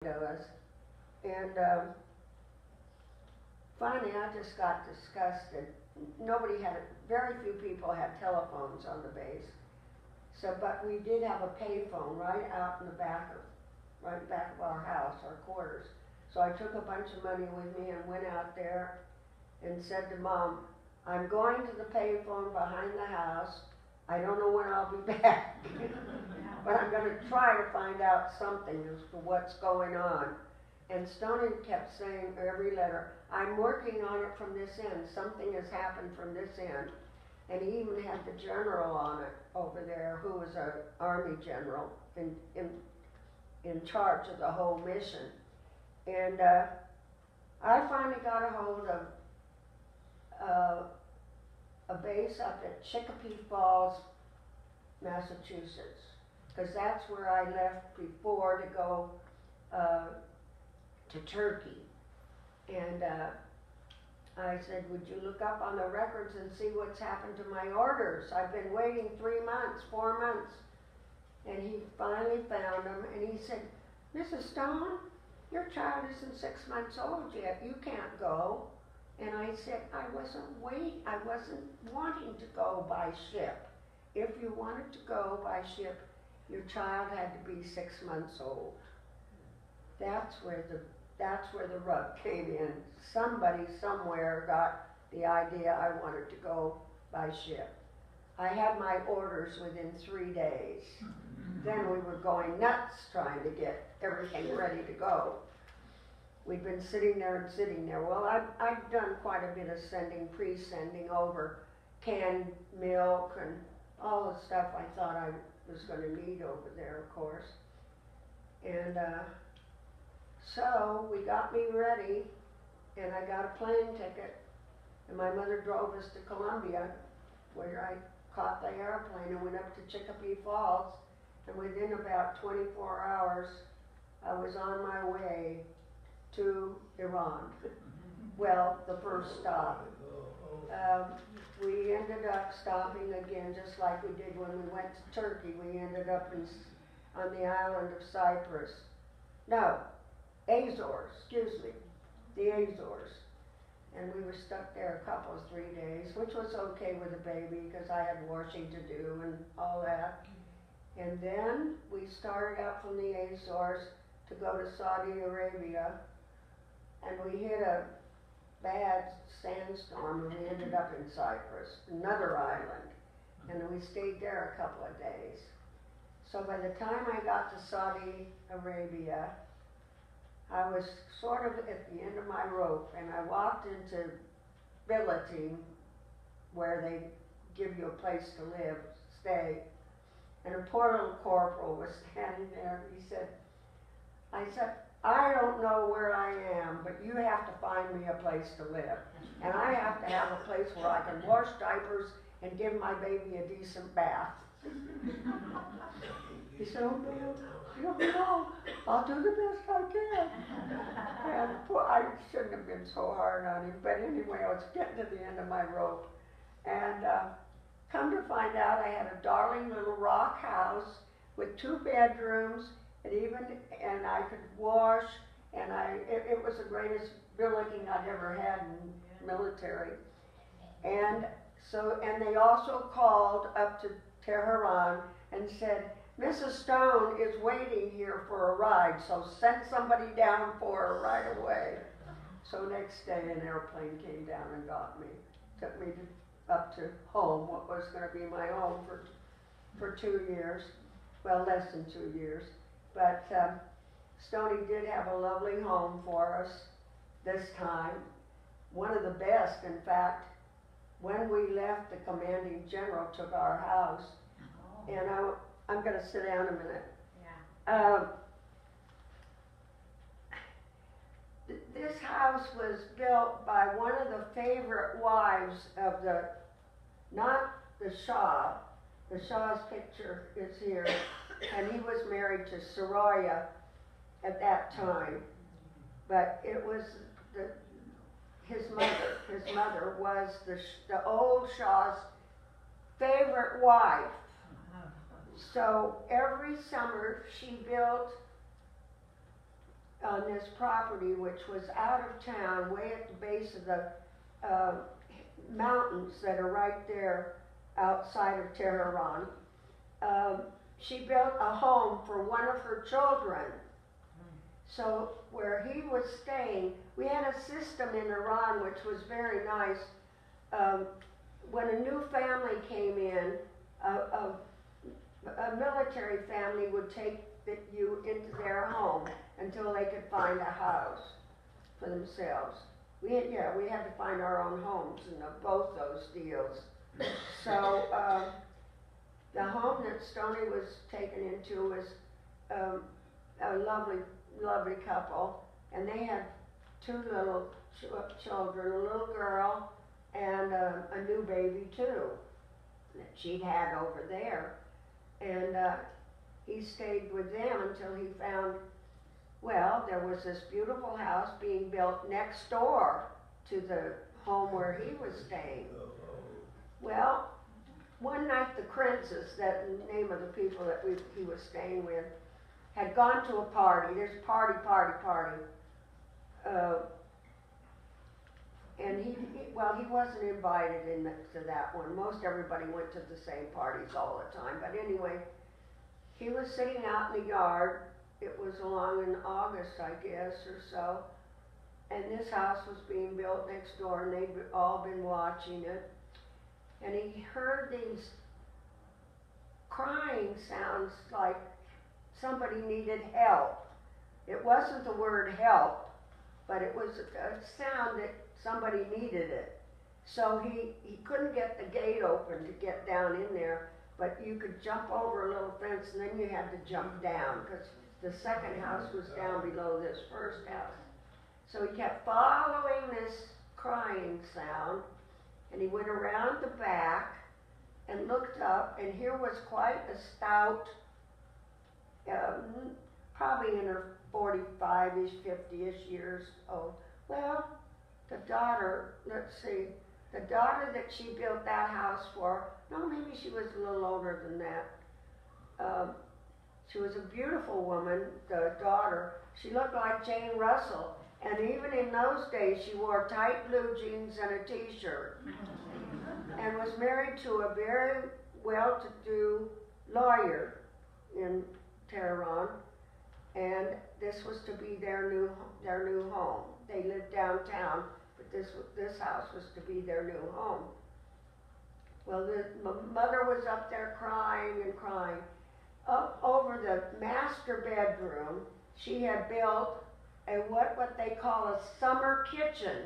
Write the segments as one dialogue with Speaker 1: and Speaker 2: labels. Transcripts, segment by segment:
Speaker 1: to us. And finally, I just got disgusted. Very few people had telephones on the base. So, but we did have a payphone right out in the right back of our house, our quarters. So I took a bunch of money with me and went out there and said to Mom, I'm going to the payphone behind the house. I don't know when I'll be back, but I'm going to try to find out something as to what's going on. And Stoney kept saying every letter, I'm working on it from this end. Something has happened from this end. And he even had the general on it over there, who was an army general in charge of the whole mission. And I finally got a hold of a base up at Chicopee Falls, Massachusetts, because that's where I left before to go to Turkey. And I said, would you look up on the records and see what's happened to my orders? I've been waiting 3 months, 4 months. And he finally found them, and he said, Mrs. Stone, your child isn't 6 months old yet. You can't go. And I said, I wasn't wanting to go by ship. If you wanted to go by ship, your child had to be 6 months old. That's where the rub came in. Somebody somewhere got the idea I wanted to go by ship. I had my orders within 3 days. Then we were going nuts trying to get everything ready to go. We'd been sitting there and sitting there. Well, I've done quite a bit of pre-sending over canned milk and all the stuff I thought I was going to need over there, of course. And so we got me ready, and I got a plane ticket, and my mother drove us to Columbia, where I caught the airplane and went up to Chicopee Falls, and within about 24 hours, I was on my way to Iran. Well, the first stop. We ended up stopping again, just like we did when we went to Turkey. We ended up on the island of Cyprus. No, Azores, excuse me, the Azores. And we were stuck there a couple of 3 days, which was okay with the baby because I had washing to do and all that. And then we started out from the Azores to go to Saudi Arabia, and we hit a bad sandstorm and we ended up in Cyprus, another island, and we stayed there a couple of days. So by the time I got to Saudi Arabia, I was sort of at the end of my rope, and I walked into billeting, where they give you a place to live, stay, and a poor little corporal was standing there. He said, I don't know where I am, but you have to find me a place to live. And I have to have a place where I can wash diapers and give my baby a decent bath. He said, oh no, I'll do the best I can. And I shouldn't have been so hard on him, but anyway, I was getting to the end of my rope. And come to find out, I had a darling little rock house with 2 bedrooms, and I could wash, and it was the greatest billeting I'd ever had in military. And they also called up to Tehran and said, Mrs. Stone is waiting here for a ride, so send somebody down for her right away. So next day an airplane came down and got me, took me up to home, what was going to be my home for 2 years, well, less than 2 years. But Stoney did have a lovely home for us this time, one of the best. In fact, when we left, the commanding general took our house, and I'm going to sit down a minute. Yeah. This house was built by one of the favorite wives of not the Shah. The Shah's picture is here, and he was married to Soraya at that time. But it was his mother was the old Shah's favorite wife. So every summer she built on this property, which was out of town, way at the base of the mountains that are right there outside of Tehran. She built a home for one of her children. So where he was staying, we had a system in Iran which was very nice. When a new family came in, a military family would take you into their home until they could find a house for themselves. We had to find our own homes in both those deals. So the home that Stoney was taken into was a lovely couple, and they had two little children, a little girl and a new baby too that she'd had over there. And he stayed with them until he found, well, there was this beautiful house being built next door to the home where he was staying. Well, one night the Princes, that name of the people that he was staying with, had gone to a party. There's a party. And he wasn't invited to that one. Most everybody went to the same parties all the time. But anyway, he was sitting out in the yard. It was along in August, I guess, or so. And this house was being built next door, and they'd all been watching it. And he heard these crying sounds like somebody needed help. It wasn't the word help, but it was a sound that somebody needed it. So he couldn't get the gate open to get down in there, but you could jump over a little fence, and then you had to jump down, because the second house was down below this first house. So he kept following this crying sound, and he went around the back and looked up, and here was quite a stout, probably in her 45-ish, 50-ish years old. Well, the daughter that she built that house for, no, maybe she was a little older than that. She was a beautiful woman, the daughter. She looked like Jane Russell. And even in those days, she wore tight blue jeans and a t-shirt. And was married to a very well-to-do lawyer in Tehran. And this was to be their new home. They lived downtown, but this house was to be their new home. Well, the mother was up there crying and crying. Up over the master bedroom, she had built what they call a summer kitchen,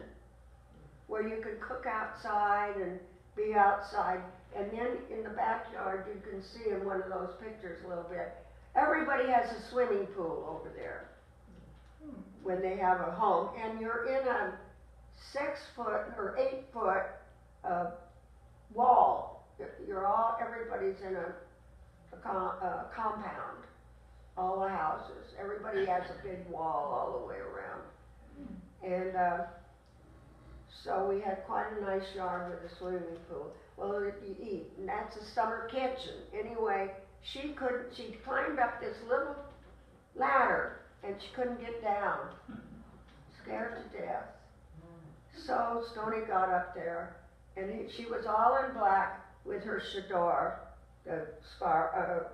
Speaker 1: where you could cook outside and be outside. And then in the backyard, you can see in one of those pictures a little bit, everybody has a swimming pool over there when they have a home. And you're in a 6-foot or 8-foot wall. Everybody's in a compound. All the houses. Everybody has a big wall all the way around. And so we had quite a nice yard with a swimming pool. Well, you eat, and that's a summer kitchen. Anyway, she climbed up this little ladder, and she couldn't get down. Scared to death. So Stoney got up there, and she was all in black with her chador, the scar,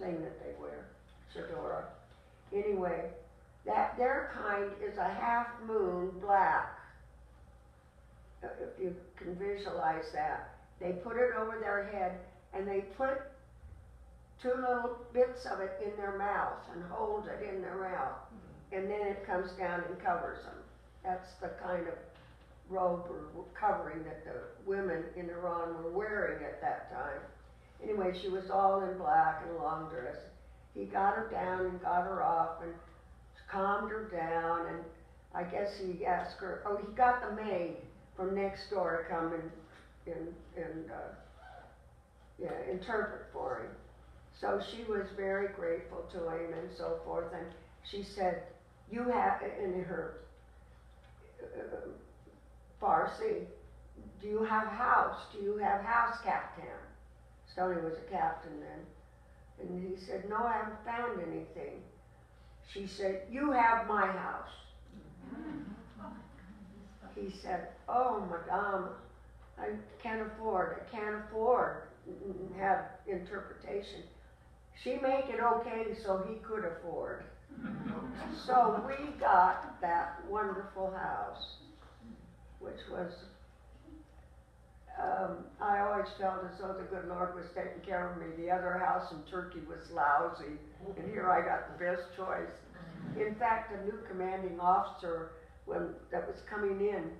Speaker 1: thing that they wear, chadora. Anyway, their kind is a half moon black. If you can visualize that. They put it over their head, and they put 2 little bits of it in their mouth and hold it in their mouth. And then it comes down and covers them. That's the kind of robe or covering that the women in Iran were wearing at that time. Anyway, she was all in black and long dress. He got her down and got her off and calmed her down, and I guess he asked her, he got the maid from next door to come and interpret for him. So she was very grateful to him and so forth, and she said, you have, in her Farsi, do you have house? Do you have house, Captain? Stoney was a captain then. And he said, no, I haven't found anything. She said, you have my house. He said, oh, madame, I can't afford, have interpretation. She make it okay so he could afford. So we got that wonderful house, which was, I always felt as though the good Lord was taking care of me. The other house in Turkey was lousy, and here I got the best choice. In fact, the new commanding officer that was coming in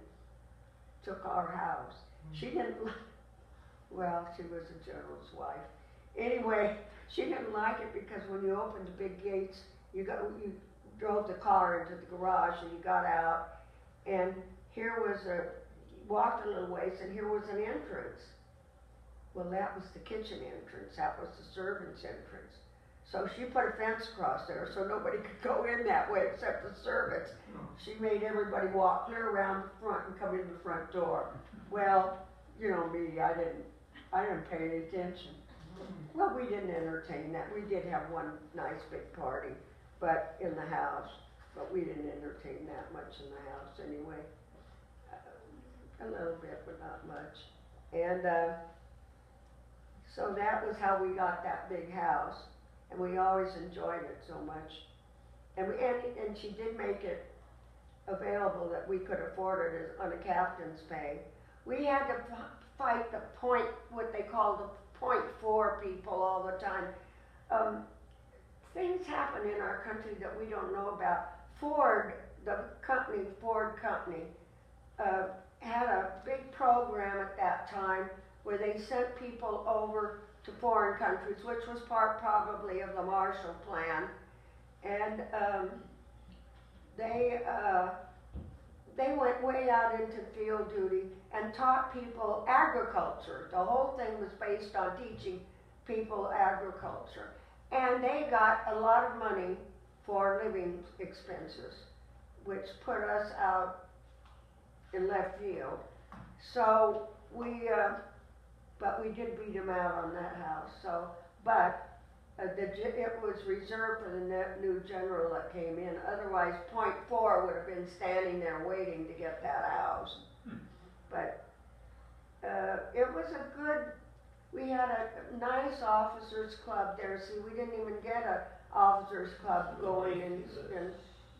Speaker 1: took our house. She didn't, well, she was a general's wife. Anyway, she didn't like it because when you opened the big gates, you drove the car into the garage and you got out, and here was walked a little ways, and here was an entrance. Well, that was the kitchen entrance. That was the servants' entrance. So she put a fence across there so nobody could go in that way except the servants. She made everybody walk clear around the front and come in the front door. Well, you know me, I didn't pay any attention. Well, we didn't entertain that. We did have one nice big party, but in the house, but we didn't entertain that much in the house anyway. A little bit, but not much. And so that was how we got that big house, and we always enjoyed it so much. And she did make it available that we could afford it on a captain's pay. We had to fight what they call the .4 people all the time. Things happen in our country that we don't know about. Ford Company, had a big program at that time where they sent people over to foreign countries, which was part probably of the Marshall Plan, and they went way out into field duty and taught people agriculture. The whole thing was based on teaching people agriculture, and they got a lot of money for living expenses, which put us out in left field. So but we did beat them out on that house. So, but it was reserved for the new general that came in. Otherwise, .4 would have been standing there waiting to get that house. But it was we had a nice officers club there. See, we didn't even get an officers club going in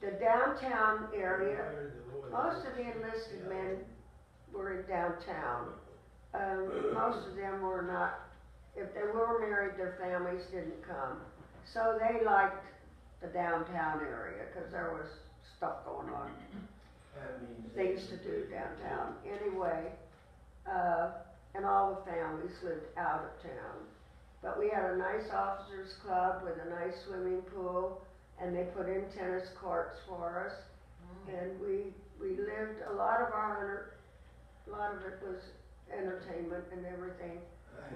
Speaker 1: the downtown area. Most of the enlisted men were in downtown. Most of them were not. If they were married, their families didn't come. So they liked the downtown area because there was stuff going on. Things to do downtown. Anyway, and all the families lived out of town. But we had a nice officers club with a nice swimming pool, and they put in tennis courts for us. And we lived, a lot of it was entertainment and everything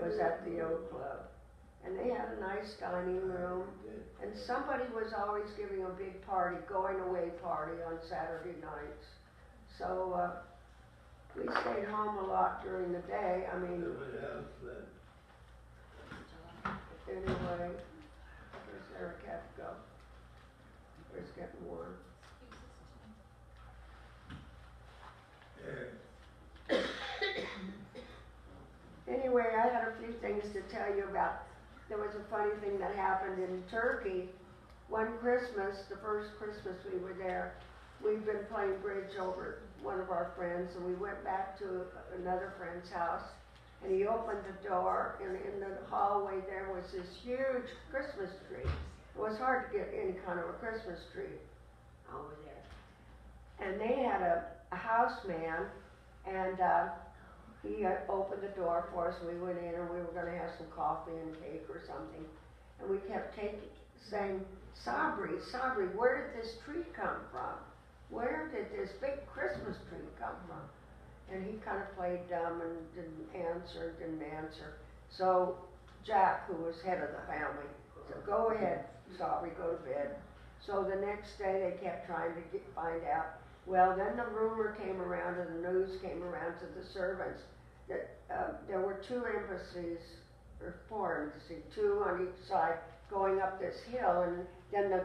Speaker 1: was at the old club. And they had a nice dining room, and somebody was always giving a big party, going away party on Saturday nights. So we stayed home a lot during the day. I mean, anyway, where's Eric have to go? It's getting warm. Anyway, I had a few things to tell you about. There was a funny thing that happened in Turkey. One Christmas, the first Christmas we were there, we'd been playing bridge over one of our friends, and we went back to another friend's house, and he opened the door, and in the hallway there was this huge Christmas tree. It was hard to get any kind of a Christmas tree over there. And they had a houseman, and he opened the door for us, and we went in, and we were going to have some coffee and cake or something. And we kept saying, Sabri, Sabri, where did this tree come from? Where did this big Christmas tree come from? And he kind of played dumb and didn't answer. So Jack, who was head of the family, said, go ahead, Sabri, go to bed. So the next day they kept trying to find out. Well, then the rumor came around, and the news came around to the servants that there were two embassies or four, let's see, two on each side, going up this hill, and then the